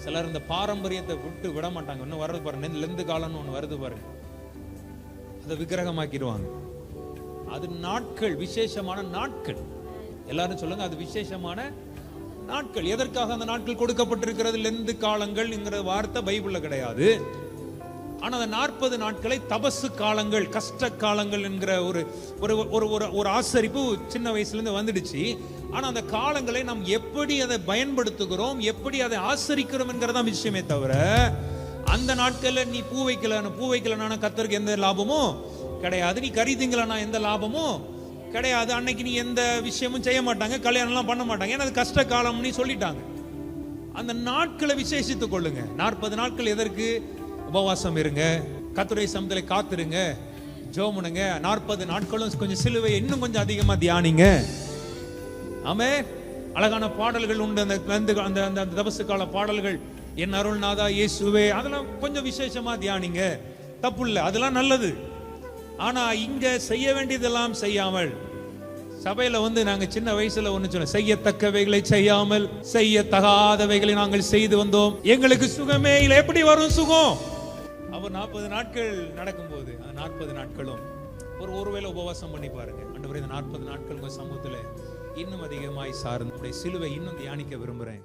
சிலர் இந்த பாரம்பரியத்தை விட்டு விட மாட்டாங்க. இன்னும் வருது பாருங்க, லெந்து காலம்னு ஒண்ணு வருது பாருங்க, அதை விக்கிரகமாக்கிடுவாங்க. அது நாட்கள், விசேஷமான நாட்கள். எல்லாரும் சொல்லுங்க, அது விசேஷமான நாட்கள். எதற்காக அந்த நாட்கள் கொடுக்கப்பட்டிருக்கிறது? லெந்து காலங்கள் என்கிற வார்த்தை பைபிள்ல கிடையாது. ஆனா அந்த 40 நாட்களை தபசு காலங்கள், கஷ்ட காலங்கள் என்கிற ஒரு ஒரு ஆசரிப்பு சின்ன வயசுல இருந்து வந்துடுச்சு. ஆனா அந்த காலங்களை நாம் எப்படி அதை பயன்படுத்துகிறோம், எப்படி அதை ஆசரிக்கிறோம் என்கிறதா விஷயமே தவிர, அந்த நாட்கள்ல நீ பூ வைக்கலனா கர்த்தருக்கு எந்த லாபமும் கிடையாது, நீ கறி திங்கலனா எந்த லாபமும் கிடையாது, அன்னைக்கு நீ எந்த விஷயமும் செய்ய மாட்டாங்க, கல்யாணம் எல்லாம் பண்ண மாட்டாங்க, ஏன்னா அது கஷ்ட காலம்னு சொல்லிட்டாங்க. அந்த நாட்களை விசேஷித்துக் கொள்ளுங்க. 40 நாட்கள் எதற்கு? உபவாசம் இருங்க, கர்த்தருடைய சமூகத்திலே காத்திருங்க, ஜெபம் பண்ணுங்க. 40 நாட்களும் கொஞ்சம் சிலுவை இன்னும் கொஞ்சம் அதிகமா தியானிங்க. ஆமென். அழகான பாடல்கள் உண்டு, அந்த தபசு கால பாடல்கள், என் அருள்நாதா இயேசுவே, அதெல்லாம் கொஞ்சம் விசேஷமா தியானிங்க, தப்பு இல்லை, அதெல்லாம் நல்லது. ஆனா இங்க செய்ய வேண்டியதெல்லாம் செய்யாமல், சபையில நாங்க சின்ன வயசுல ஒண்ணு சொன்னோம், செய்யத்தக்கவைகளை செய்யாமல் செய்யத்தகாதவைகளை நாங்கள் செய்து வந்தோம், எங்களுக்கு சுகமே இல்லை. எப்படி வரும் சுகம்? அவர் 40 நாட்கள் நடக்கும்போது, அந்த 40 நாட்களும் ஒருவேளை உபவாசம் பண்ணி பாருங்க. ஆண்டவரே, இந்த 40 நாட்கள் உங்க சமூகத்துல இன்னும் அதிகமாய் சார்ந்து சிலுவை இன்னும் தியானிக்க விரும்புறேன்.